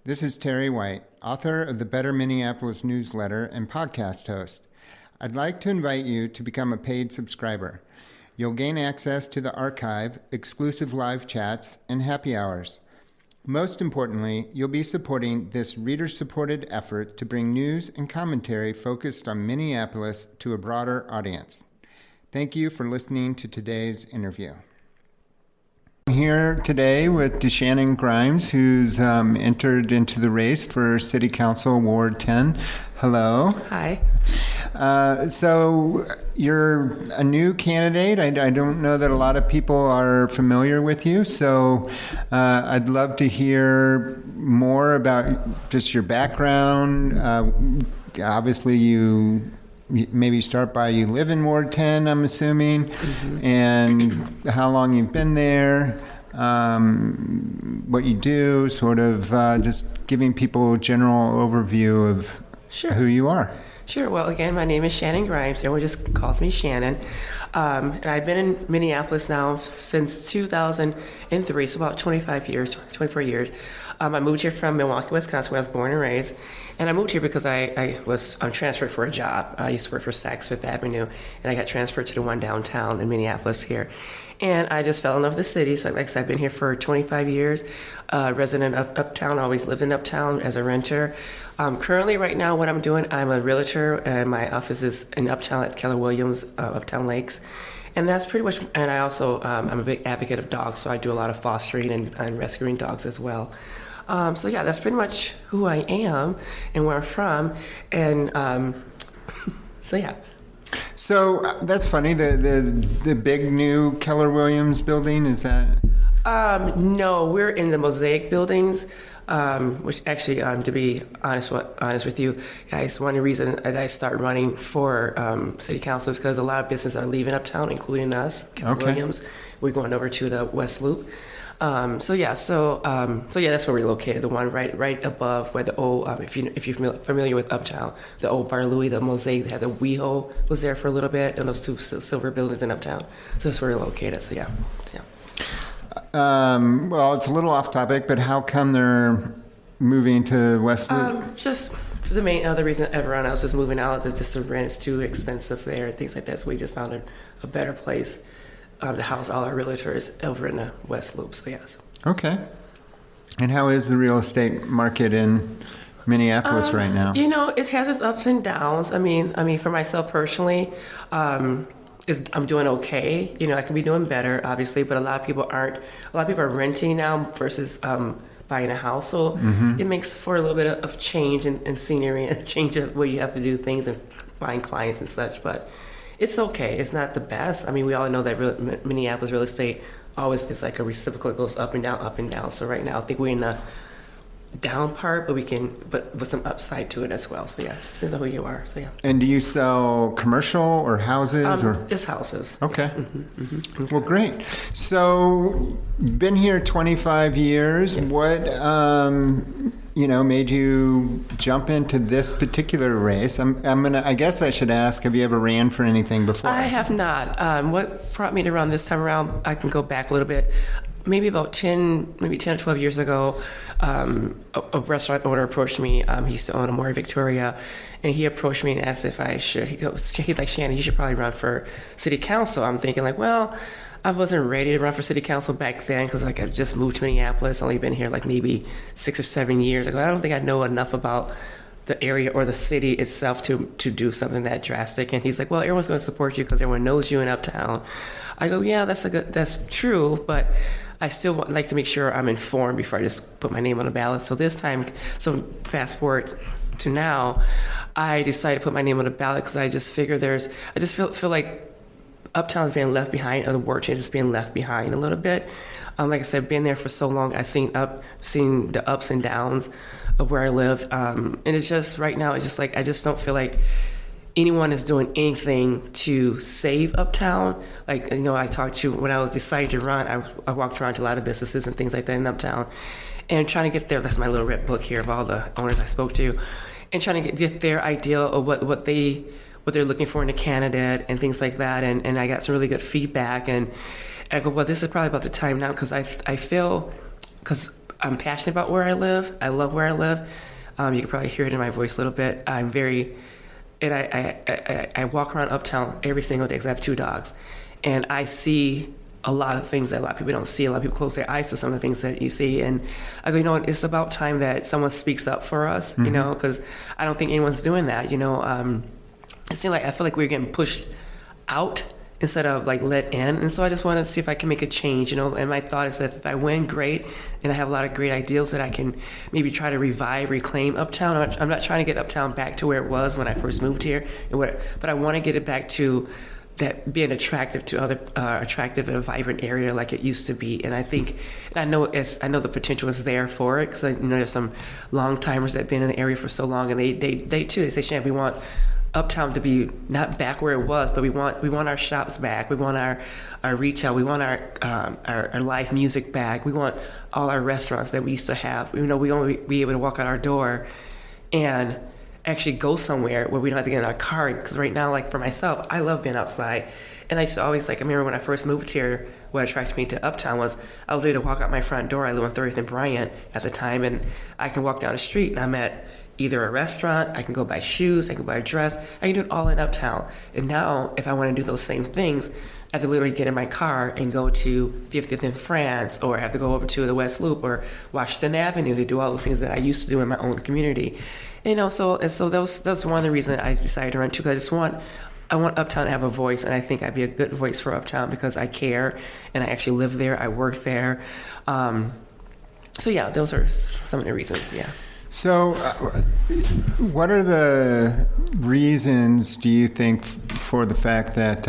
This is Terry White, author of the Better Minneapolis newsletter and podcast host. I'd like to invite you to become a paid subscriber. You'll gain access to the archive, exclusive live chats, and happy hours. Most importantly, you'll be supporting this reader-supported effort to bring news and commentary focused on Minneapolis to a broader audience. Thank you for listening to today's interview. I'm here today with DeShanneon Grimes, who's entered into the race for City Council Ward 10. Hello. Hi. So you're a new candidate. I don't know that a lot of people are familiar with you, so I'd love to hear more about just your background. Obviously, you maybe start by you live in Ward 10, I'm assuming, and how long you've been there, what you do, sort of just giving people a general overview of who you are. Sure. Well, again, my name is Shannon Grimes. Everyone just calls me Shannon. And I've been in Minneapolis now since 2003, so about 24 years. I moved here from Milwaukee, Wisconsin, where I was born and raised. And I moved here because I'm transferred for a job. I used to work for Saks Fifth Avenue, and I got transferred to the one downtown in Minneapolis here. And I just fell in love with the city. So like I said, I've been here for 25 years, resident of Uptown, always lived in Uptown as a renter. Currently, right now, what I'm doing, I'm a realtor, and my office is in Uptown at Keller Williams, Uptown Lakes. And that's pretty much, and I also, I'm a big advocate of dogs, so I do a lot of fostering and rescuing dogs as well. So yeah, that's pretty much who I am and where I'm from. And so yeah. So that's funny, the big new Keller Williams building, is that? No, we're in the Mosaic buildings, which actually, to be honest with you guys, one of the reasons that I started running for City Council is because a lot of businesses are leaving Uptown, including us, Keller Williams. We're going over to the West Loop. So that's where we're located. The one right above where the old, if you're familiar with Uptown, the old Bar Louie, the Mosaic, had the WeHo was there for a little bit, and those two silver buildings in Uptown. So that's where we're located. So yeah. Well, it's a little off topic, but how come they're moving to West Loop? Just for the main other reason everyone else is moving out, that just the rent is too expensive there and things like that. So we just found a better place to house all our realtors over in the West Loop. So yes. Okay. And how is the real estate market in Minneapolis right now? It has its ups and downs. I mean, for myself personally, I'm doing okay. I can be doing better, obviously, but a lot of people are renting now versus buying a house. So it makes for a little bit of change and scenery and change of where you have to do things and find clients and such. But it's okay. It's not the best. I mean, we all know that Minneapolis real estate always is like a reciprocal. It goes up and down, up and down. So right now, I think we're in the down part, but with some upside to it as well. So yeah, it just depends on who you are. So yeah. And do you sell commercial or houses or just houses? Okay. Well, great. So been here 25 years. Yes. What made you jump into this particular race? I guess I should ask, have you ever ran for anything before? I have not. What brought me to run this time around, I can go back a little bit. Maybe about 10 or 12 years ago, a restaurant owner approached me. He used to own a More Victoria, and he approached me and asked if I should. He's like, Shannon, you should probably run for City Council. I'm thinking like, well, I wasn't ready to run for City Council back then because I just moved to Minneapolis. Only been here like maybe 6 or 7 years ago. I don't think I know enough about the area or the city itself to do something that drastic. And he's like, well, everyone's going to support you because everyone knows you in Uptown. I go, yeah, that's true, but I still like to make sure I'm informed before I just put my name on the ballot. So fast forward to now, I decided to put my name on the ballot because I just figure I just feel like Uptown's being left behind, or the word change is being left behind a little bit. Like I said, been there for so long, I've seen the ups and downs of where I lived. And it's just, right now, it's just like, I just don't feel like anyone is doing anything to save Uptown. Like, I talked to, when I was deciding to run, I walked around to a lot of businesses and things like that in Uptown, and trying to get there. That's my little red book here of all the owners I spoke to, and trying to get their idea of what they're looking for in a candidate and things like that. And I got some really good feedback, and I go, well, this is probably about the time now, because I feel, because I'm passionate about where I live. I love where I live. You can probably hear it in my voice a little bit. I'm very, and I walk around Uptown every single day because I have 2 dogs, and I see a lot of things that a lot of people don't see. A lot of people close their eyes to some of the things that you see, and I go, it's about time that someone speaks up for us, because I don't think anyone's doing that. It seems like I feel like we're getting pushed out instead of like let in, and so I just want to see if I can make a change, and my thought is that if I win, great, and I have a lot of great ideas that I can maybe try to reclaim Uptown. I'm not trying to get Uptown back to where it was when I first moved here, but I want to get it back to that being attractive to other, attractive and a vibrant area like it used to be. And I think, and I know the potential is there for it, because there's some long timers that have been in the area for so long, and they too, they say, Shan, we want Uptown to be not back where it was, but we want our shops back. We want our retail. We want our live music back. We want all our restaurants that we used to have. We want to be able to walk out our door and actually go somewhere where we don't have to get in our car. Because right now, like for myself, I love being outside. And I used to always, I remember when I first moved here, what attracted me to Uptown was I was able to walk out my front door. I lived on 30th and Bryant at the time, and I can walk down the street and I'm at either a restaurant, I can go buy shoes, I can buy a dress, I can do it all in Uptown. And now, if I want to do those same things, I have to literally get in my car and go to 50th and France, or I have to go over to the West Loop or Washington Avenue to do all those things that I used to do in my own community. So that's one of the reasons I decided to run too, because I want Uptown to have a voice, and I think I'd be a good voice for Uptown because I care, and I actually live there, I work there. So yeah, those are some of the reasons, yeah. So what are the reasons, do you think, for the fact that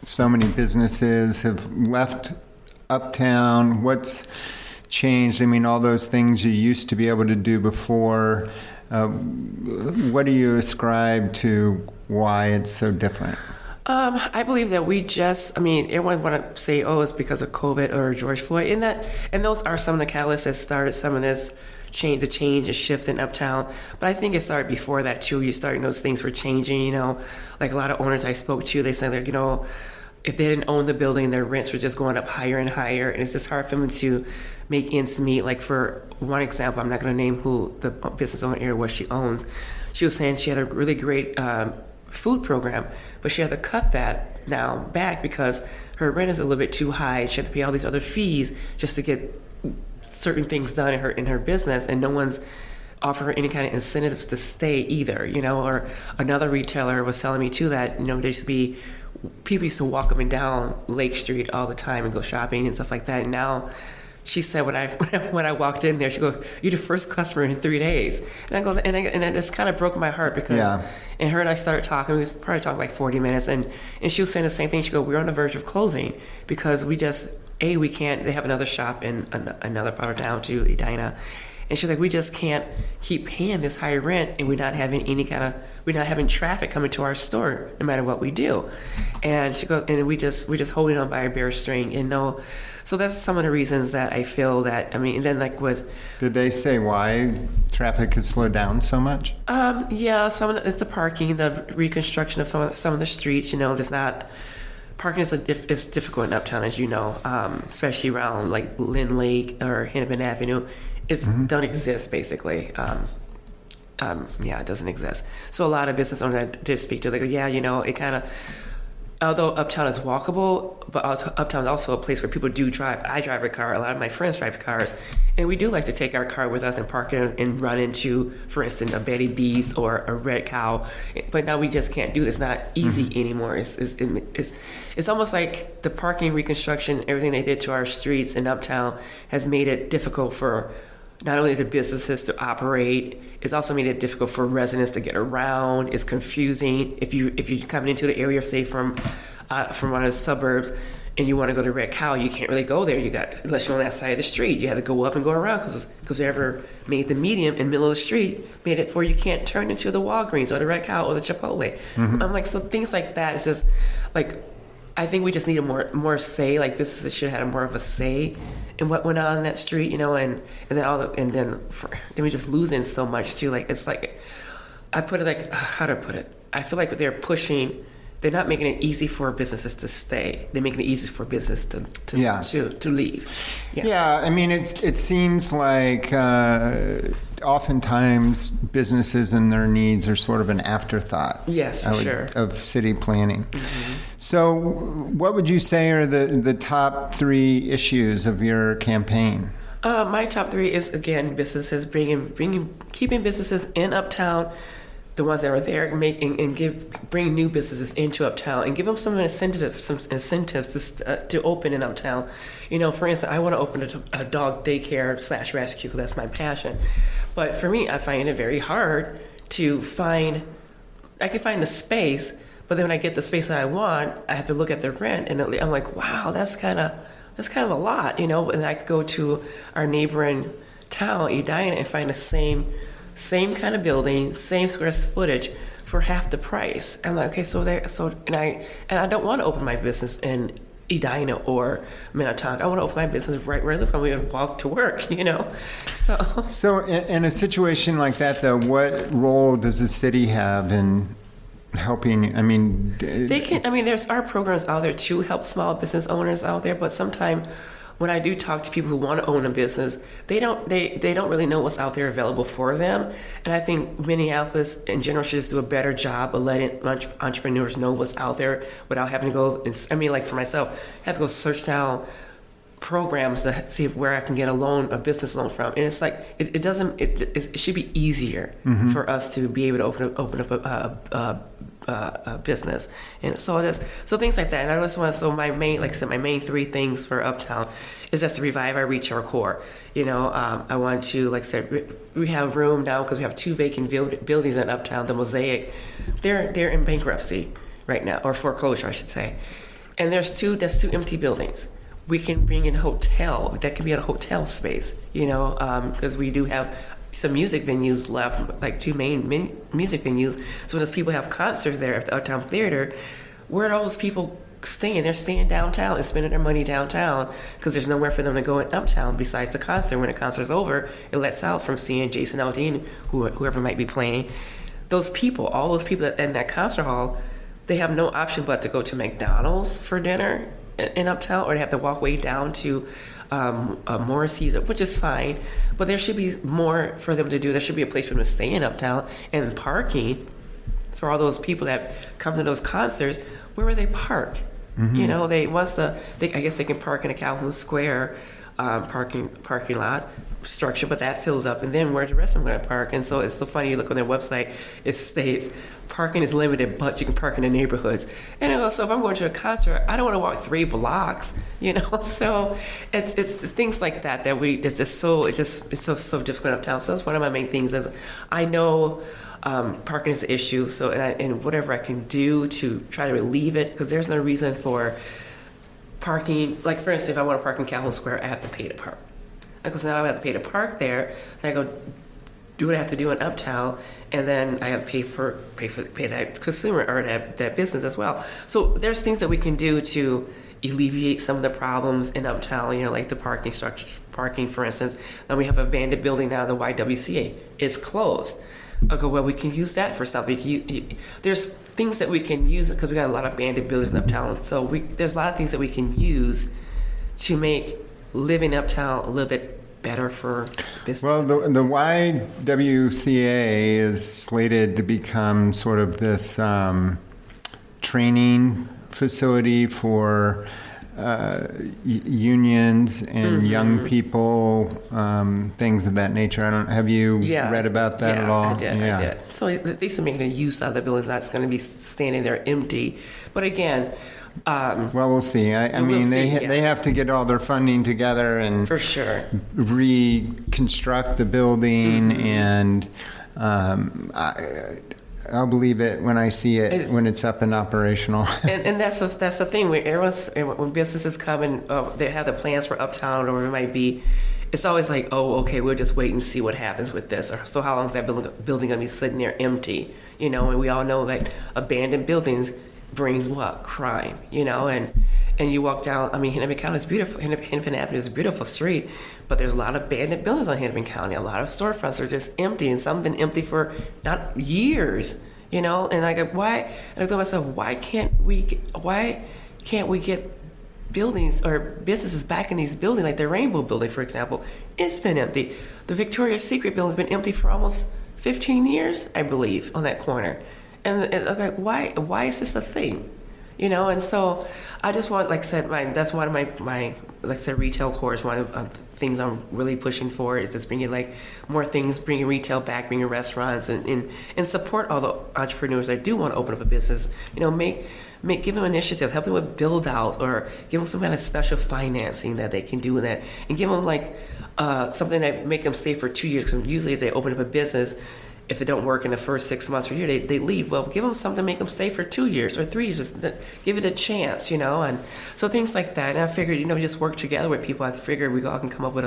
so many businesses have left Uptown? What's changed? I mean, all those things you used to be able to do before, what do you ascribe to why it's so different? I believe that everyone want to say, it's because of COVID or George Floyd, and those are some of the catalysts that started some of this change and shift in Uptown. But I think it started before that too. You started those things were changing, like a lot of owners I spoke to, they said, if they didn't own the building, their rents were just going up higher and higher, and it's just hard for them to make ends meet. Like for one example, I'm not going to name who the business owner or what she owns. She was saying she had a really great food program, but she had to cut that now back because her rent is a little bit too high. She had to pay all these other fees just to get certain things done in her business, and no one's offer her any kind of incentives to stay either, or another retailer was telling me too that, there used to be, people used to walk up and down Lake Street all the time and go shopping and stuff like that. And now she said when I walked in there, she goes, "You're the first customer in 3 days." And I go, and it just kind of broke my heart because, and her and I started talking. We probably talked like 40 minutes, and she was saying the same thing. She goes, "We're on the verge of closing because we can't. They have another shop in another part of town too, Edina." And she's like, "We just can't keep paying this high rent, and we're not having traffic coming to our store, no matter what we do." And she goes, "And we're just holding on by a bare string." And so that's some of the reasons that I feel that. And then Did they say why traffic has slowed down so much? Yeah, it's the parking, the reconstruction of some of the streets. There's not. Parking is difficult in Uptown, as you know, especially around like Lynn Lake or Hennepin Avenue. It don't exist, basically. It doesn't exist. So a lot of business owners I did speak to, they go, it kind of, although Uptown is walkable, but Uptown is also a place where people do drive. I drive a car. A lot of my friends drive cars. And we do like to take our car with us and park it and run into, for instance, a Betty B's or a Red Cow. But now we just can't do it. It's not easy anymore. It's almost like the parking reconstruction, everything they did to our streets in Uptown has made it difficult for not only the businesses to operate, it's also made it difficult for residents to get around. It's confusing. If you're coming into the area, say from one of the suburbs, and you want to go to Red Cow, you can't really go there. Unless you're on that side of the street, you had to go up and go around because whoever made the medium in the middle of the street made it for you can't turn into the Walgreens or the Red Cow or the Chipotle. I'm like, so things like that. It's just like, I think we just need a more say. Like businesses should have had more of a say in what went on in that street, and then we just losing so much too. Like it's like, I put it like, how do I put it? I feel like they're pushing they're not making it easy for businesses to stay. They're making it easy for business to leave. Yeah, I mean, it seems like oftentimes businesses and their needs are sort of an afterthought. Yes, for sure. Of city planning. Mm-hmm. So what would you say are the top 3 issues of your campaign? My top 3 is, again, businesses, keeping businesses in Uptown, the ones that are there, bring new businesses into Uptown and give them some incentives to open in Uptown. For instance, I want to open a dog daycare / rescue because that's my passion. But for me, I find it very hard to find. I can find the space, but then when I get the space that I want, I have to look at the rent, and I'm like, wow, that's kind of a lot, And I go to our neighboring town, Edina, and find the same kind of building, same square footage for half the price. I'm like, okay, and I don't want to open my business in Edina or Minnetonka. I want to open my business right where I live. I want to walk to work, So in a situation like that, though, what role does the city have in helping? I mean, there's our programs out there to help small business owners out there, but sometimes when I do talk to people who want to own a business, they don't really know what's out there available for them. And I think Minneapolis in general should just do a better job of letting entrepreneurs know what's out there without having to go. Like for myself, I have to go search down programs to see where I can get a business loan from. And it's like it should be easier for us to be able to open up a business, and so things like that. And I just want my main 3 things for Uptown is just to revive our reach, our core. I want to, like I said, we have room now because we have 2 vacant buildings in Uptown. The Mosaic, they're in bankruptcy right now, or foreclosure, I should say. And there's 2 empty buildings. We can bring in a hotel that can be a hotel space, because we do have some music venues left, like 2 main music venues. So as people have concerts there at the Uptown Theater, where are all those people staying? They're staying downtown and spending their money downtown because there's nowhere for them to go in Uptown besides the concert. When the concert's over, it lets out from seeing Jason Aldean, whoever might be playing. All those people in that concert hall, they have no option but to go to McDonald's for dinner in Uptown, or they have to walk way down to Morrissey's, which is fine, but there should be more for them to do. There should be a place for them to stay in Uptown, and parking for all those people that come to those concerts. Where will they park? Mm-hmm. I guess they can park in a Calhoun Square parking lot structure, but that fills up, and then where the rest of them going to park? And so it's so funny. You look on their website, it states parking is limited, but you can park in the neighborhoods. And so if I'm going to a concert, I don't want to walk 3 blocks, So it's things like that it's so difficult uptown. So that's one of my main things. Is I know parking is an issue. So and whatever I can do to try to relieve it, because there's no reason for parking. Like for instance, if I want to park in Calhoun Square, I have to pay to park. Because now I have to pay to park there, and I go do what I have to do in Uptown, and then I have to pay that consumer or that business as well. So there's things that we can do to alleviate some of the problems in Uptown, like the parking structure, for instance. Now we have an abandoned building now, the YWCA. It's closed. Okay, well, we can use that for something. There's things that we can use because we got a lot of abandoned buildings in Uptown. So there's a lot of things that we can use to make living Uptown a little bit better for business. Well, the YWCA is slated to become sort of this training facility for unions and young people, things of that nature. Have you read about that at all? I did. So at least they're making a use out of the buildings. That's going to be standing there empty. But again, well, we'll see. I mean, they have to get all their funding together and for sure reconstruct the building, and I'll believe it when I see it when it's up and operational. and that's the thing. When businesses come and they have the plans for Uptown or whatever it might be, it's always like, oh, okay, we'll just wait and see what happens with this. Or so how long is that building going to be sitting there empty? And we all know that abandoned buildings brings what? Crime, and you walk down, Hennepin County is beautiful. Hennepin Avenue is a beautiful street, but there's a lot of abandoned buildings on Hennepin County. A lot of storefronts are just empty, and some have been empty for not years, And I go, why? And I thought to myself, why can't we get buildings or businesses back in these buildings, like the Rainbow Building, for example? It's been empty. The Victoria's Secret Building's been empty for almost 15 years, I believe, on that corner. And I was like, why is this a thing? And so I just want, like I said, that's one of my like I said, retail core is one of the things I'm really pushing for, is just bringing like more things, bringing retail back, bringing restaurants, and support all the entrepreneurs that do want to open up a business. Give them initiative, help them with build out, or give them some kind of special financing that they can do in that, and give them like something that make them stay for 2 years. Because usually if they open up a business, if it don't work in the first 6 months or a year, they leave. Well, give them something to make them stay for 2 years or 3 years. Just give it a chance, and so things like that. And I figured, just work together with people. I figured we all can come up with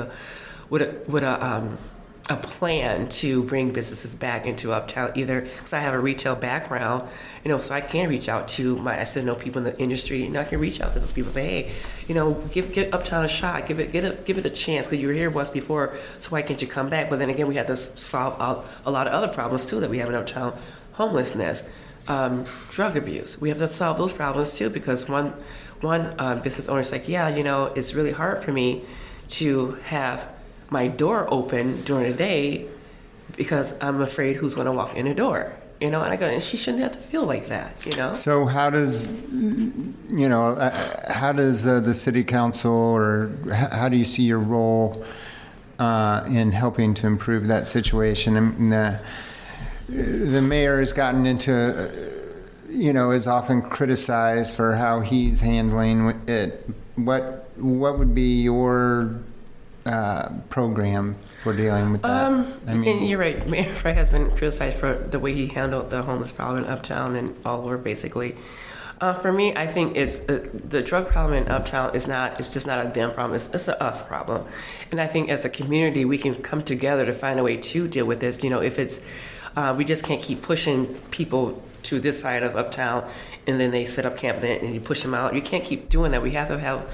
a plan to bring businesses back into Uptown, either because I have a retail background, so I can reach out to I still know people in the industry, and I can reach out to those people and say, hey, give Uptown a shot, give it a chance, because you were here once before, so why can't you come back? But then again, we have to solve a lot of other problems too that we have in Uptown: homelessness, drug abuse. We have to solve those problems too, because one business owner is like, yeah, it's really hard for me to have my door open during the day because I'm afraid who's going to walk in the door, and I go, and she shouldn't have to feel like that, So how does, the city council, or how do you see your role in helping to improve that situation? And the mayor has gotten into, is often criticized for how he's handling it. What would be your program for dealing with that? And you're right. Mayor Frey has been criticized for the way he handled the homeless problem in Uptown and all over, basically. For me, I think it's the drug problem in Uptown is not. It's just not a them problem. It's a us problem. And I think as a community, we can come together to find a way to deal with this. If it's we just can't keep pushing people to this side of Uptown, and then they set up camp and you push them out. You can't keep doing that. We have to have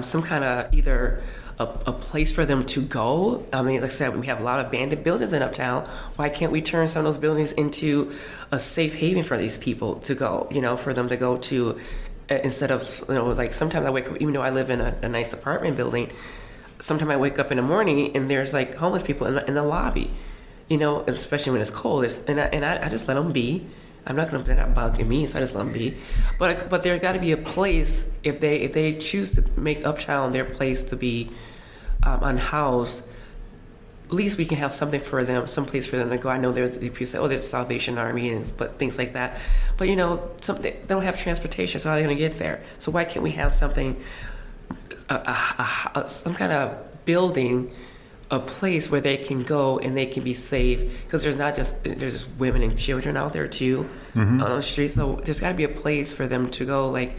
some kind of either a place for them to go. I mean, like I said, we have a lot of abandoned buildings in Uptown. Why can't we turn some of those buildings into a safe haven for these people to go, for them to go to, instead of, like sometimes I wake up, even though I live in a nice apartment building, sometimes I wake up in the morning and there's like homeless people in the lobby, especially when it's cold. And I just let them be. They're not bugging me, so I just let them be. But there's got to be a place, if they choose to make Uptown their place to be unhoused, at least we can have something for them, some place for them to go. I know there's people say, there's a Salvation Army but things like that. But they don't have transportation, so how are they going to get there? So why can't we have something, some kind of building, a place where they can go and they can be safe, because there's women and children out there too, on the street. So there's got to be a place for them to go. Like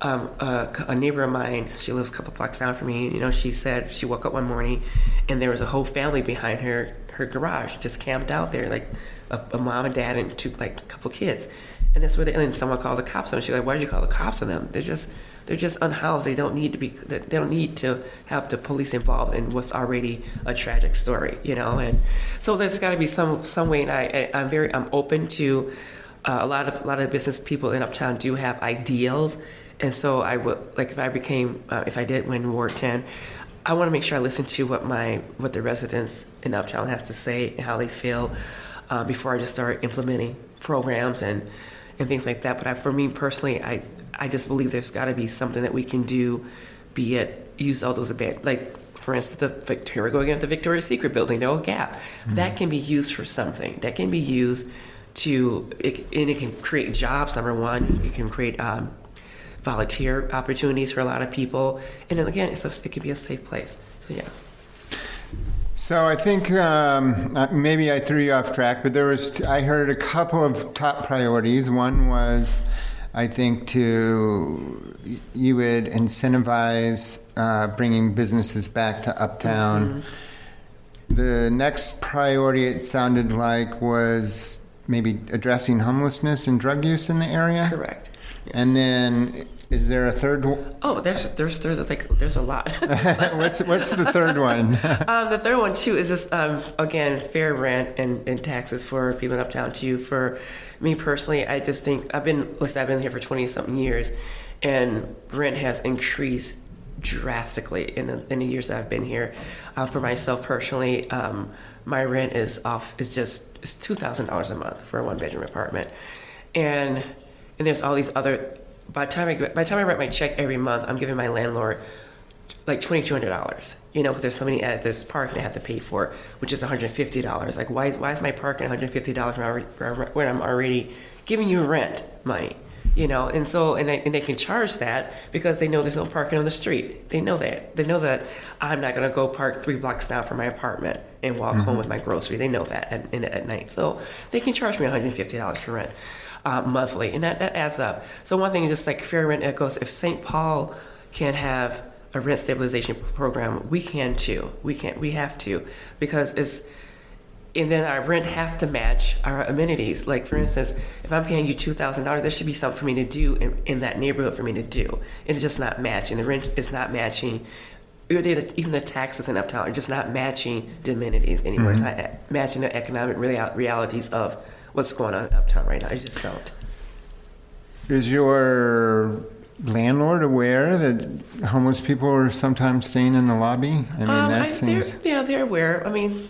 a neighbor of mine, she lives a couple blocks down from me. She said she woke up one morning and there was a whole family behind her garage, just camped out there, like a mom and dad and a couple kids. And that's where and then someone called the cops on them. She's like, why did you call the cops on them? They're just unhoused. They don't need to have the police involved in what's already a tragic story, And so there's got to be some way. And I'm open to a lot of business people in Uptown do have ideals, and so I would if I did win Ward 10, I want to make sure I listen to what the residents in Uptown has to say and how they feel before I just start implementing programs and things like that. But for me personally, I just believe there's got to be something that we can do, be it use all those for instance, here we go again, the Victoria's Secret building, the old Gap. That can be used for something. That can be used and it can create jobs, number one. It can create volunteer opportunities for a lot of people. And then again, it can be a safe place. So, yeah. So I think maybe I threw you off track, but I heard a couple of top priorities. One was, I think, you would incentivize bringing businesses back to Uptown. The next priority, it sounded like, was maybe addressing homelessness and drug use in the area. Correct. Yeah. And then Is there a third one? Oh, there's a lot. What's the third one? The third one too is just again fair rent and taxes for people in Uptown too. For me personally, I just think I've been here for 20-something years, and rent has increased drastically in the years that I've been here. For myself personally, my rent is $2,000 a month for a 1-bedroom apartment, and there's all these other. By the time I write my check every month, I'm giving my landlord like $2,200. Because there's so many there's parking I have to pay for, which is $150. Like why is my parking $150 when I'm already giving you rent money? And they can charge that because they know there's no parking on the street. They know that. They know that I'm not gonna go park 3 blocks down from my apartment and walk home with my grocery. They know that at night, so they can charge me $150 for rent. Monthly, and that adds up. So one thing is just like fair rent echoes. If St. Paul can have a rent stabilization program, we can too. We have to, because and then our rent have to match our amenities. Like for instance, if I'm paying you $2,000, there should be something for me to do in that neighborhood for me to do. It's just not matching. The rent is not matching. Even the taxes in Uptown are just not matching the amenities anymore. It's not matching the economic realities of what's going on in Uptown right now. I just don't. Is your landlord aware that homeless people are sometimes staying in the lobby? They're aware. I mean,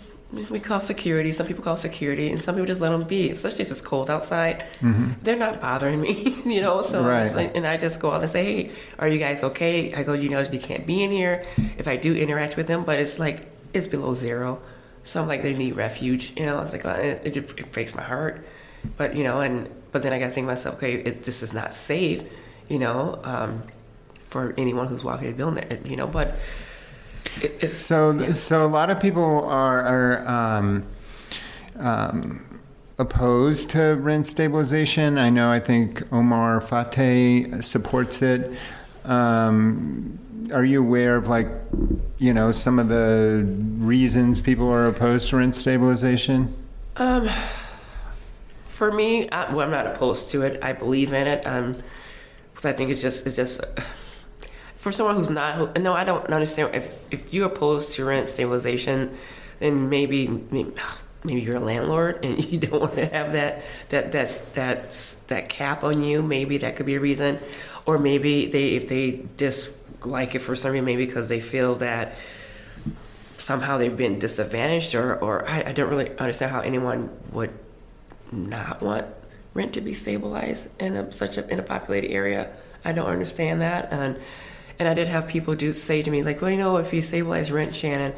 we call security. Some people call security, and some people just let them be, especially if it's cold outside. They're not bothering me, So right. and I just go out and say, "Hey, are you guys okay?" I go, you can't be in here. If I do interact with them, but it's below zero. So I'm like, they need refuge, It's like, it breaks my heart, but but then I got to think to myself, okay, this is not safe, for anyone who's walking the building, But so a lot of people are opposed to rent stabilization. I think Omar Fateh supports it. Are you aware of some of the reasons people are opposed to rent stabilization? For me, I'm not opposed to it. I believe in it. Because I think it's just for someone who's not. No, I don't understand. If you're opposed to rent stabilization, then maybe you're a landlord and you don't want to have that cap on you. Maybe that could be a reason, or maybe if they dislike it for some reason, maybe because they feel that somehow they've been disadvantaged, or I don't really understand how anyone would not want rent to be stabilized in a populated area. I don't understand that, and I did have people say to me like, well, if you stabilize rent, Shannon,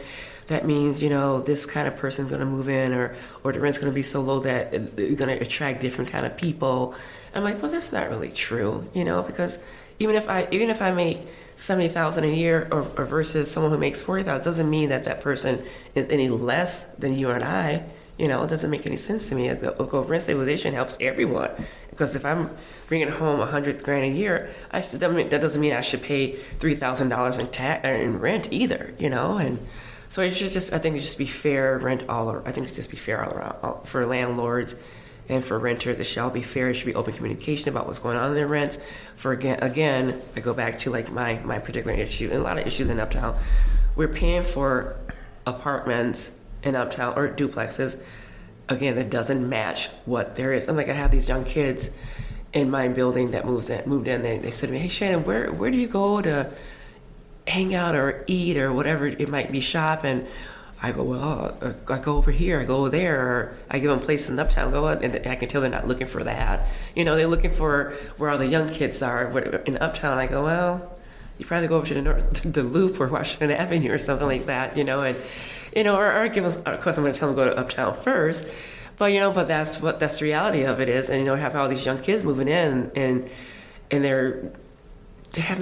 that means this kind of person's going to move in, or the rent's going to be so low that you're going to attract different kind of people. I'm like, well, that's not really true, because even if I make $70,000 a year or versus someone who makes $40,000, doesn't mean that person is any less than you and I. It doesn't make any sense to me. Rent stabilization helps everyone, because if I'm bringing home $100,000 a year, that doesn't mean I should pay $3,000 in rent either. And so it should I think it should just be fair rent all around. I think it should just be fair all around for landlords. And for renters, it shall be fair. It should be open communication about what's going on in their rents. For again, I go back to my particular issue, and a lot of issues in Uptown. We're paying for apartments in Uptown or duplexes, again, that doesn't match what there is. I have these young kids in my building that moved in. They said to me, "Hey, Shannon, where do you go to hang out or eat or whatever it might be, shop?" And I go, well, I go over here, I go there, or I give them places in Uptown, go out, and I can tell they're not looking for that. They're looking for where all the young kids are. In Uptown, I go, well, you probably go over to the Loop or Washington Avenue or something like that, or give us, of course, I'm going to tell them to go to Uptown first, but that's the reality of it is, and have all these young kids moving in, and they have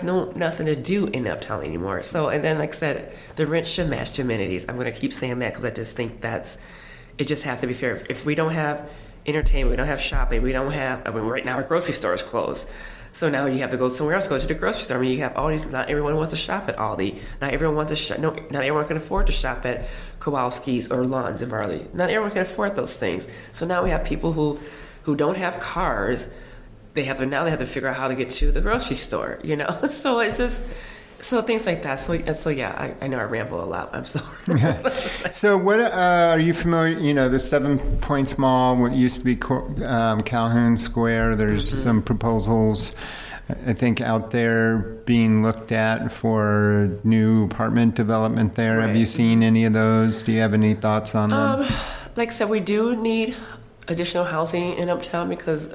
nothing to do in Uptown anymore. So, and then, like I said, the rent should match the amenities. I'm going to keep saying that because I just think it just has to be fair. If we don't have entertainment, we don't have shopping, right now our grocery store is closed. So now you have to go somewhere else, go to the grocery store. You have all these, not everyone wants to shop at Aldi. Not everyone can afford to shop at Kowalski's or Lund's and Barley. Not everyone can afford those things. So now we have people who don't have cars, they have to figure out how to get to the grocery store, you know? So it's just, so things like that. So yeah, I know I ramble a lot. I'm sorry. So what are you familiar? You know, the 7 Points Mall, what used to be Calhoun Square. There's some proposals, I think, out there being looked at for new apartment development there. Right. Have you seen any of those? Do you have any thoughts on them? Like I said, we do need additional housing in Uptown because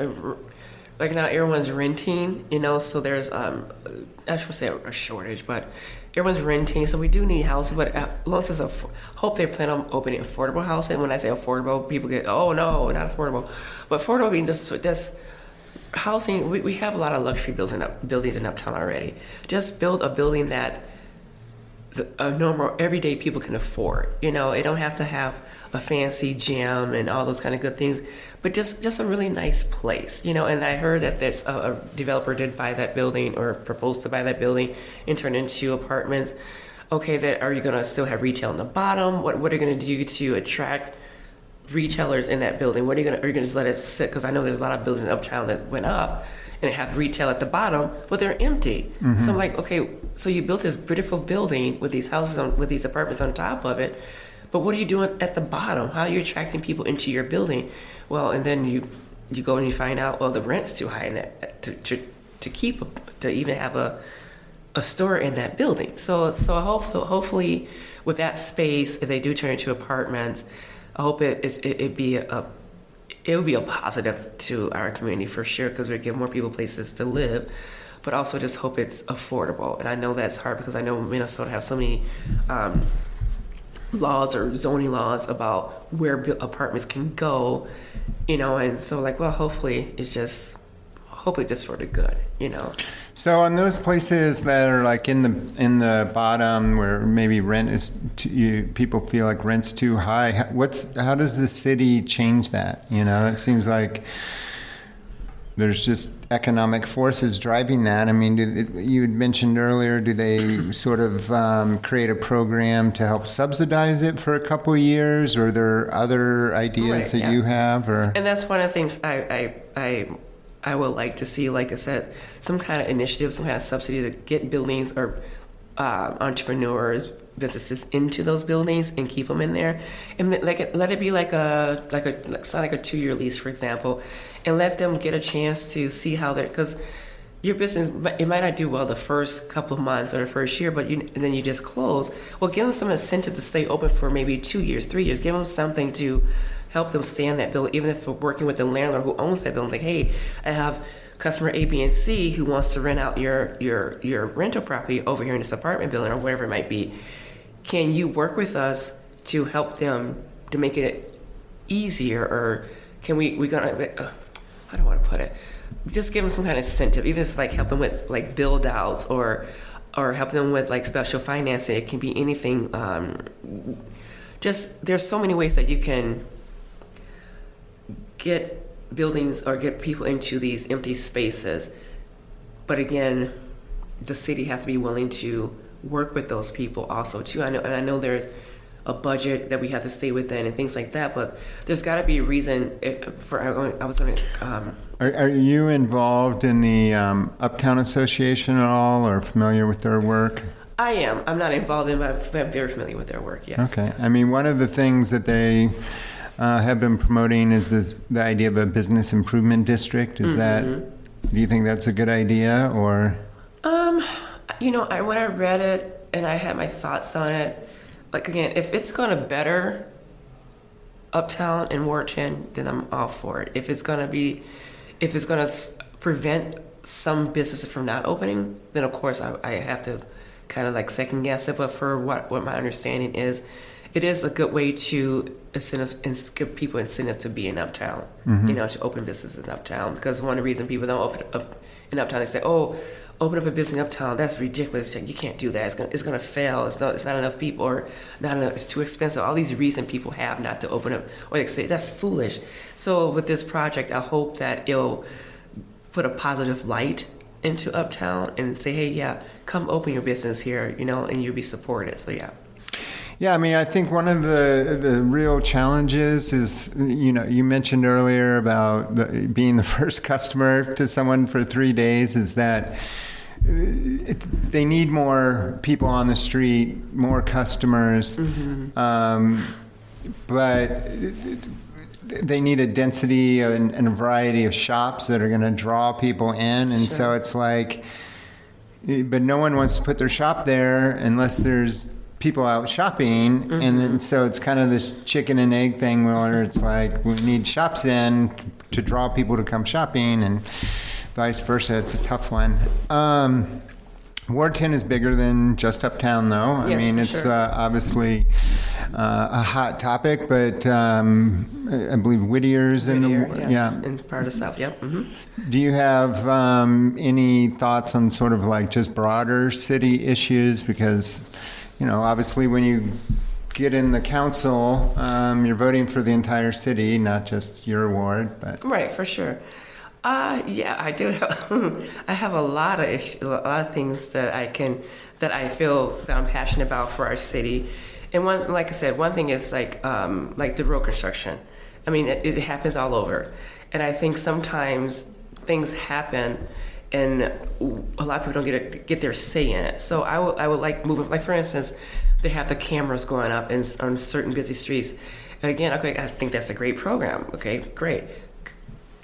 like now everyone's renting, you know, so there's, I should say a shortage, but everyone's renting, so we do need housing, but as long as it's hope they plan on opening affordable housing. When I say affordable, people get, oh no, not affordable. But affordable means this housing, we have a lot of luxury buildings in Uptown already. Just build a building that a normal everyday people can afford. You know, they don't have to have a fancy gym and all those kind of good things, but just a really nice place, you know. And I heard that there's a developer did buy that building or proposed to buy that building and turn it into apartments. Okay, that are you going to still have retail on the bottom? What are you going to do to attract retailers in that building? Are you going to just let it sit? Because I know there's a lot of buildings in Uptown that went up and have retail at the bottom, but they're empty. So I'm like, okay, so you built this beautiful building with these houses with these apartments on top of it, but what are you doing at the bottom? How are you attracting people into your building? Well, and then you go and you find out, well, the rent's too high in that to even have a store in that building. So hopefully with that space, if they do turn into apartments, I hope it'd be it would be a positive to our community for sure, because we give more people places to live, but also just hope it's affordable. And I know that's hard because I know Minnesota has so many laws or zoning laws about where apartments can go, you know, and so like, well, hopefully it's just for the good, you know. So on those places that are like in the bottom where maybe rent is people feel like rent's too high, how does the city change that? You know, it seems like there's just economic forces driving that. I mean, you had mentioned earlier, do they sort of create a program to help subsidize it for a couple of years, or are there other ideas that you have? Or and that's one of the things I would like to see, like I said, some kind of initiative, some kind of subsidy to get buildings or entrepreneurs, businesses into those buildings and keep them in there, and let it be like a 2-year lease, for example, and let them get a chance to see how they're, because your business, it might not do well the first couple of months or the first year, and then you just close. Well, give them some incentive to stay open for maybe 2 years, 3 years. Give them something to help them stay in that building, even if we're working with the landlord who owns that building. Like, hey, I have customer A, B, and C who wants to rent out your rental property over here in this apartment building or whatever it might be. Can you work with us to help them to make it easier, or can we gonna I don't want to put it. Just give them some kind of incentive, even if it's like help them with like build outs or help them with like special financing. It can be anything. Just there's so many ways that you can get buildings or get people into these empty spaces. But again, the city has to be willing to work with those people also too. I know there's a budget that we have to stay within and things like that, but there's got to be a reason Are you involved in the Uptown Association at all, or familiar with their work? I am. I'm not involved in it, but I'm very familiar with their work, yes. Okay. I mean, one of the things that they have been promoting is the idea of a business improvement district. Is that, do you think that's a good idea, or? You know, when I read it and I had my thoughts on it, like again, if it's going to better Uptown and Ward 10, then I'm all for it. If it's going to prevent some businesses from not opening, then of course I have to kind of like second guess it. But for what my understanding is, it is a good way to give people incentive to be in Uptown, you know, to open businesses in Uptown. Because one of the reasons people don't open up in Uptown, they say, oh, open up a business in Uptown, that's ridiculous. You can't do that. It's gonna fail. It's not enough people, or not enough. It's too expensive. All these reasons people have not to open up, or they say that's foolish. So with this project, I hope that it'll put a positive light into Uptown and say, hey, yeah, come open your business here, you know, and you'll be supported. So yeah. Yeah, I mean, I think one of the real challenges is, you mentioned earlier about being the first customer to someone for 3 days, is that they need more people on the street, more customers, but they need a density and a variety of shops that are going to draw people in, and so it's like, but no one wants to put their shop there unless there's people out shopping, and then, so it's kind of this chicken and egg thing where it's like we need shops in to draw people to come shopping, and vice versa. It's a tough one. Ward 10 is bigger than just Uptown, though. Yes, I mean, it's obviously a hot topic, but I believe Whittier's in in part of South. Yep. Do you have any thoughts on sort of like just broader city issues? Because, obviously when you get in the council, you're voting for the entire city, not just your ward. But Right, for sure. Yeah, I do. I have a lot of issues, a lot of things that I feel that I'm passionate about for our city. And like I said, one thing is like the road construction. I mean, it happens all over, and I think sometimes things happen, and a lot of people don't get their say in it. So I would like moving, like for instance, they have the cameras going up on certain busy streets. And again, okay, I think that's a great program. Okay, great.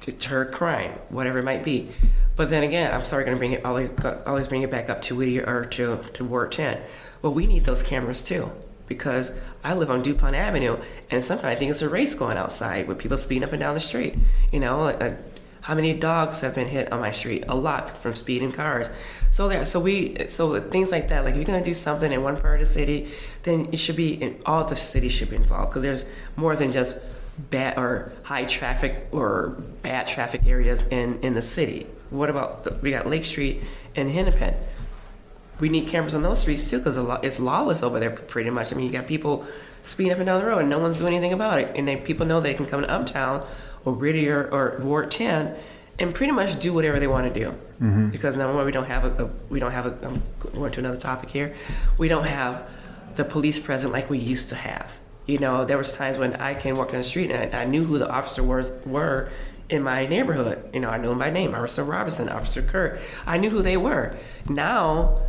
Deter crime, whatever it might be. But then again, I'm sorry, going to always bring it back up to Whittier or to Ward 10. Well, we need those cameras too, because I live on DuPont Avenue, and sometimes I think it's a race going outside with people speeding up and down the street. How many dogs have been hit on my street? A lot from speeding cars. So things like that. Like if you're going to do something in one part of the city, then it should be in all the cities should be involved, because there's more than just bad or high traffic or bad traffic areas in the city. What about we got Lake Street and Hennepin? We need cameras on those streets too, because it's lawless over there pretty much. I mean, you got people speeding up and down the road and no one's doing anything about it, and then people know they can come to Uptown or Whittier or Ward 10 and pretty much do whatever they want to do. Because number one, we don't have I'm going to another topic here. We don't have the police present like we used to have. There was times when I can walk down the street and I knew who the officers were in my neighborhood. I knew them by name. Officer Robinson, Officer Kurt. I knew who they were. Now,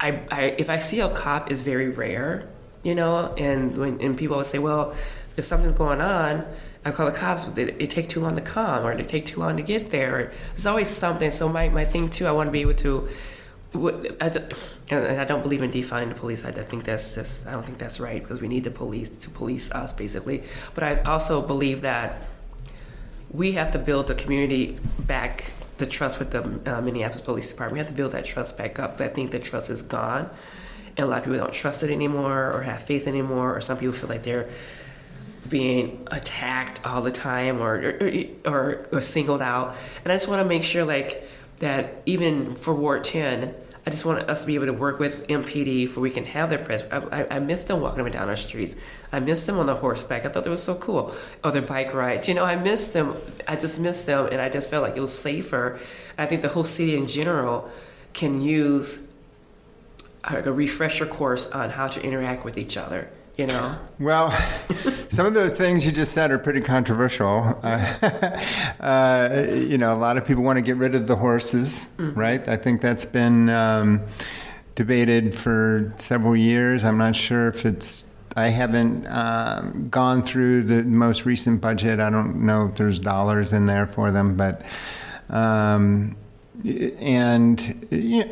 if I see a cop, it's very rare, and when people would say, well, if something's going on, I call the cops, but it take too long to come, or they take too long to get there. There's always something. So my thing too, I want to be able to, and I don't believe in defunding the police. I think I don't think that's right, because we need the police to police us, basically. But I also believe that we have to build the community back, the trust with the Minneapolis Police Department. We have to build that trust back up. I think the trust is gone, and a lot of people don't trust it anymore or have faith anymore, or some people feel like they're being attacked all the time or singled out. And I just want to make sure that even for Ward 10, I just want us to be able to work with MPD for we can have their presence. I miss them walking up and down our streets. I miss them on the horseback. I thought they were so cool. Or their bike rides. I miss them. I just miss them, and I just felt like it was safer. I think the whole city in general can use a refresher course on how to interact with each other. Well, some of those things you just said are pretty controversial. A lot of people want to get rid of the horses, right? I think that's been debated for several years. I'm not sure if I haven't gone through the most recent budget. I don't know if there's dollars in there for them, but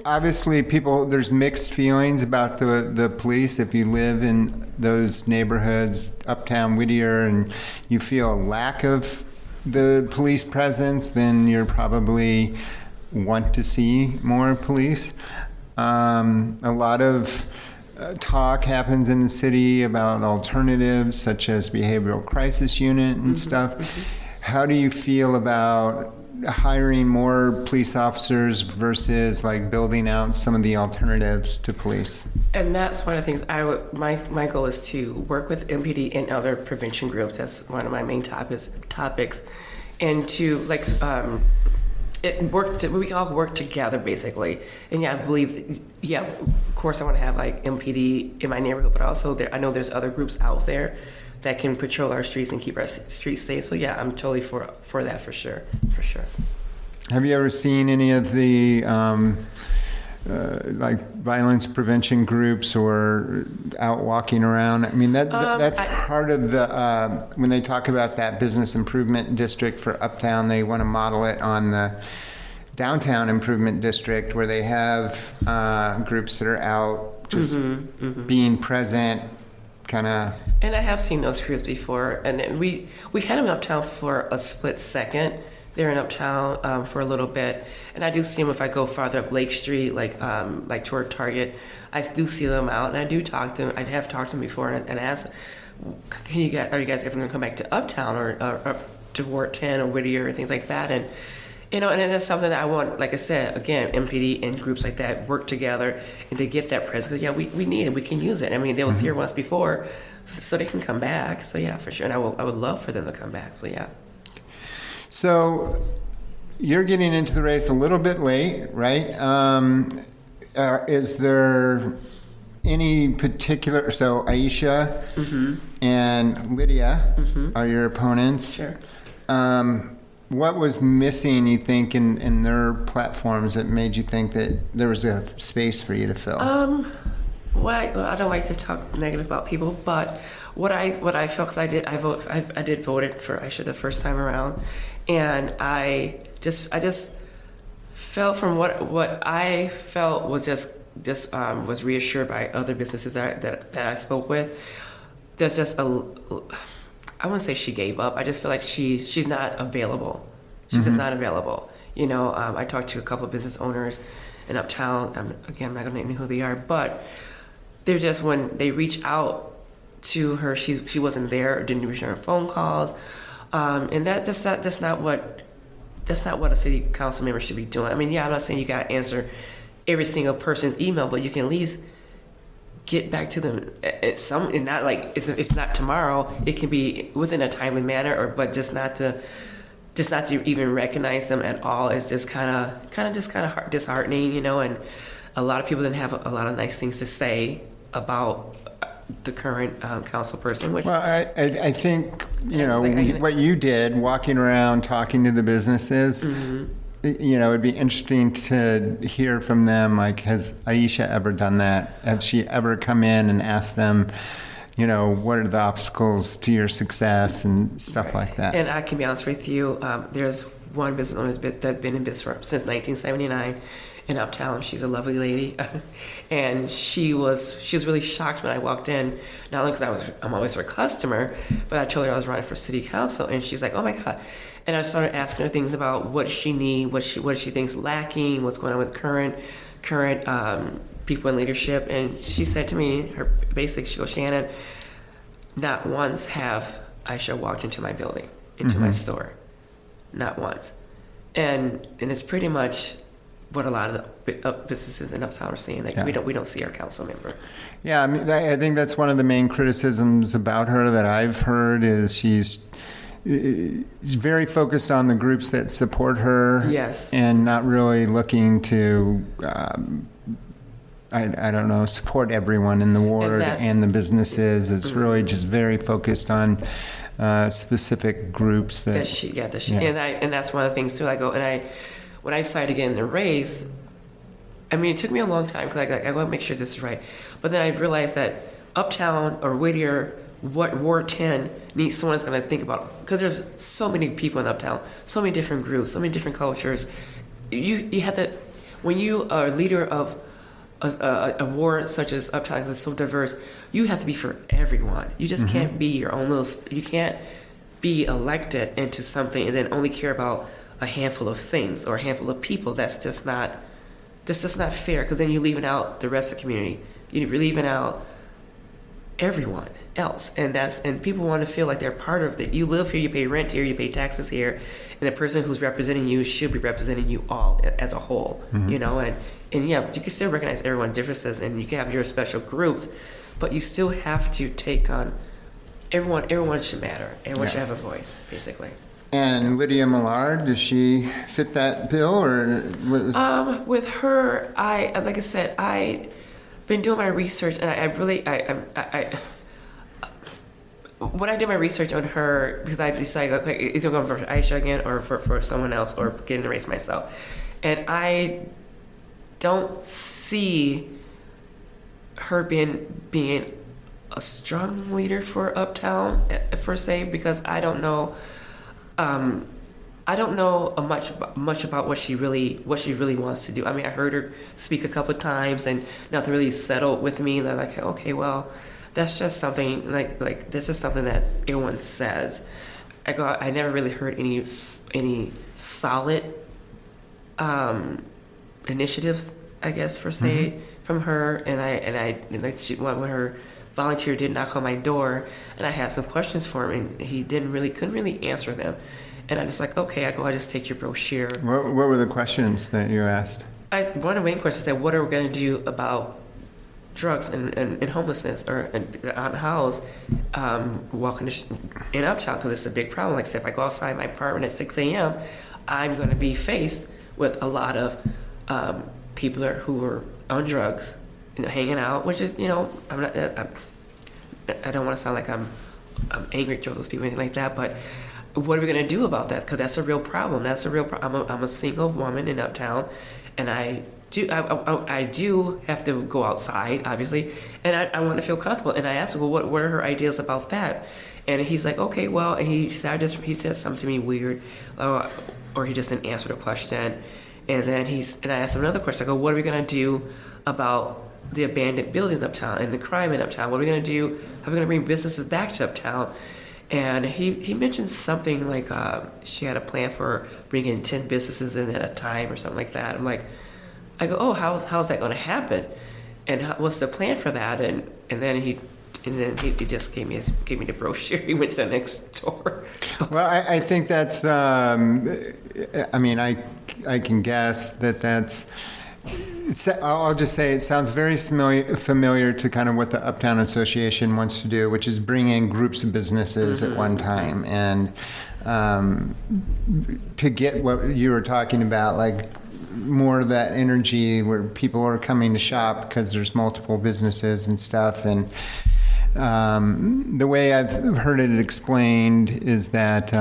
obviously there's mixed feelings about the police. If you live in those neighborhoods, Uptown, Whittier, and you feel a lack of the police presence, then you're probably want to see more police. A lot of talk happens in the city about alternatives such as behavioral crisis unit and stuff. How do you feel about hiring more police officers versus building out some of the alternatives to police? And that's one of the things my goal is to work with MPD and other prevention groups. That's one of my main topics, and to We all work together basically, and I believe of course I want to have like MPD in my neighborhood, but also I know there's other groups out there that can patrol our streets and keep our streets safe. So I'm totally for that for sure. Have you ever seen any of the like violence prevention groups or out walking around? I mean, that's part of the when they talk about that business improvement district for Uptown, they want to model it on the downtown improvement district where they have groups that are out just being present, kind of. And I have seen those groups before, and then we had them in Uptown for a split second. They're in Uptown for a little bit, and I do see them if I go farther up Lake Street, like toward Target. I do see them out, and I do talk to them. I have talked to them before, and ask, are you guys ever going to come back to Uptown or to Ward 10 or Whittier and things like that? And and that's something that I want. Like I said, again, MPD and groups like that work together and to get that presence. Because we need it, we can use it. I mean, they was here once before, so they can come back. So for sure, and I would love for them to come back. So So you're getting into the race a little bit late, right? Is there any particular... So Aisha and Lydia are your opponents. Sure. What was missing, you think, in their platforms that made you think that there was a space for you to fill? Well, I don't like to talk negative about people, but what I felt, because I did voted for Aisha the first time around, and I just felt from what I felt was was reassured by other businesses that I spoke with. There's just I wouldn't say she gave up. I just feel like she's not available. She's just not available. I talked to a couple of business owners in Uptown. I'm not going to name who they are, but they're just, when they reach out to her, she wasn't there or didn't return phone calls, and that's not what a city council member should be doing. I mean, I'm not saying you got to answer every single person's email, but you can at least get back to them and not like if not tomorrow, it can be within a timely manner, but just not to even recognize them at all is just kind of disheartening, and a lot of people didn't have a lot of nice things to say about the current council person. Which, well, I think what you did, walking around talking to the businesses. It'd be interesting to hear from them. Like, has Aisha ever done that? Have she ever come in and asked them, what are the obstacles to your success and stuff like that? And I can be honest with you, there's one business owner that's been in business since 1979 in Uptown. She's a lovely lady, and she was really shocked when I walked in. Not only because I'm always her customer, but I told her I was running for city council, and she's like, "Oh my God." And I started asking her things about what she needs, what she thinks lacking, what's going on with current people in leadership. And she said to me, she goes, "Shannon, not once have Aisha walked into my building, into my store, not once." And it's pretty much what a lot of the businesses in Uptown are saying. Like, we don't see our council member. Yeah, I mean, I think that's one of the main criticisms about her that I've heard is she's very focused on the groups that support her. Yes. And not really looking to, I don't know, support everyone in the ward and the businesses. It's really just very focused on specific groups. And that's one of the things too. When I decided to get in the race, I mean, it took me a long time because I want to make sure this is right. But then I realized that Uptown or Whittier, what Ward 10 needs someone that's going to think about, because there's so many people in Uptown, so many different groups, so many different cultures. You have to, when you are a leader of a ward such as Uptown, that's so diverse, you have to be for everyone. You just can't be your own you can't be elected into something and then only care about a handful of things or a handful of people. That's just not fair, because then you're leaving out the rest of the community. You're leaving out everyone else, and people want to feel like they're part of it. You live here, you pay rent here, you pay taxes here, and the person who's representing you should be representing you all as a whole. And you can still recognize everyone's differences, and you can have your special groups, but you still have to take on everyone. Everyone should matter. Everyone should have a voice, basically. And Lydia Millard, does she fit that bill, or? With her, like I said, I been doing my research, and I really when I did my research on her, because I decided, okay, either going for Aisha again or for someone else, or getting to race myself, and I don't see her being a strong leader for Uptown per se, because I don't know much about what she really wants to do. I mean, I heard her speak a couple of times, and nothing really settled with me. And I'm like, okay, well, that's just something like this is something that everyone says. I never really heard any solid initiatives, I guess, per se, from her. And when her volunteer did knock on my door, and I had some questions for him, and he couldn't really answer them. And I just like, okay, I just take your brochure. What were the questions that you asked? One of the main questions said, what are we going to do about drugs and homelessness, or out of house, walking in Uptown, because it's a big problem. Like I said, if I go outside my apartment at 6 a.m., I'm going to be faced with a lot of people who are on drugs, hanging out, which is, I don't want to sound like I'm angry at those people or anything like that, but what are we going to do about that? Because that's a real problem. I'm a single woman in Uptown, and I do have to go outside, obviously, and I want to feel comfortable. And I asked her, well, what are her ideas about that? And he's like, okay, well, and he said something to me weird, or he just didn't answer the question. And then I asked him another question. I go, what are we going to do about the abandoned buildings uptown and the crime in Uptown? What are we going to do? How are we going to bring businesses back to Uptown? And he mentioned something like she had a plan for bringing 10 businesses in at a time or something like that. I go, oh, how's that going to happen? And what's the plan for that? And then he just gave me the brochure. He went to the next door. Well, I think that's. I mean, I can guess that's. I'll just say it sounds very familiar to kind of what the Uptown Association wants to do, which is bring in groups of businesses at one time, and to get what you were talking about, like more of that energy where people are coming to shop because there's multiple businesses and stuff. And the way I've heard it explained is that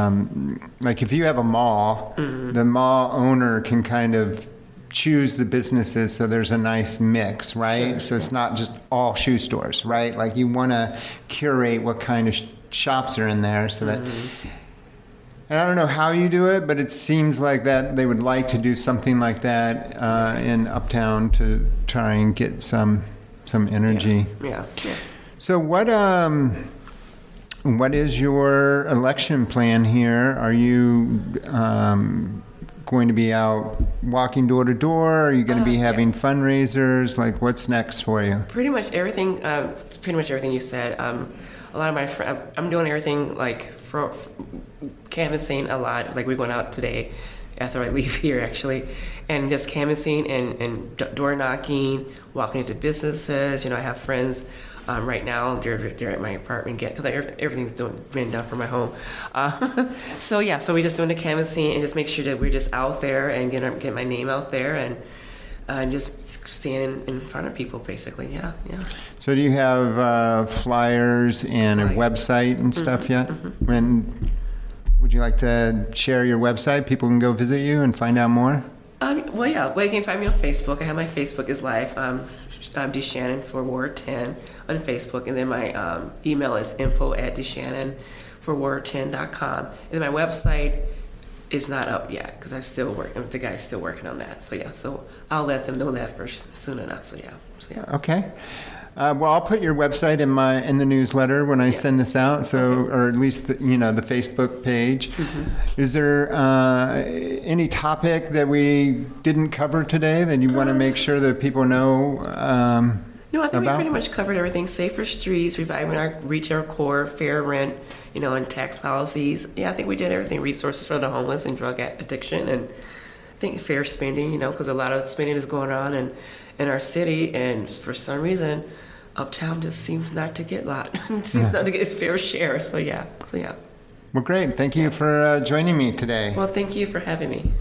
like if you have a mall, the mall owner can kind of choose the businesses so there's a nice mix, right? Sure. So it's not just all shoe stores, right? Like you want to curate what kind of shops are in there so that. And I don't know how you do it, but it seems like that they would like to do something like that in Uptown to try and get some energy. Yeah. So what is your election plan here? Are you going to be out walking door to door? Are you going to be having fundraisers? Like, what's next for you? Pretty much everything you said. A lot of my friends, I'm doing everything like for canvassing a lot. Like we're going out today after I leave here, actually, and just canvassing and door knocking, walking into businesses. I have friends right now. They're at my apartment because everything's been done for my home. So we're just doing the canvassing and just make sure that we're just out there and get my name out there and just standing in front of people, basically. Yeah. So do you have flyers and a website and stuff yet? And would you like to share your website? People can go visit you and find out more? Well, you can find me on Facebook. I have my Facebook is live. I'm DeShanneon for Ward 10 on Facebook. And then my email is info@DeShanneonforward10.com. And then my website is not up yet because I'm still working. The guy's still working on that. So I'll let them know that first soon enough. So yeah. Okay. Well, I'll put your website in the newsletter when I send this out. So, or at least the Facebook page. Is there any topic that we didn't cover today that you want to make sure that people know? No, I think we pretty much covered everything. Safer streets, reviving our retail core, fair rent, and tax policies. Yeah, I think we did everything. Resources for the homeless and drug addiction, and I think fair spending. Because a lot of spending is going on in our city, and for some reason, Uptown just seems not to get its fair share. So yeah. Well, great. Thank you for joining me today. Well, thank you for having me.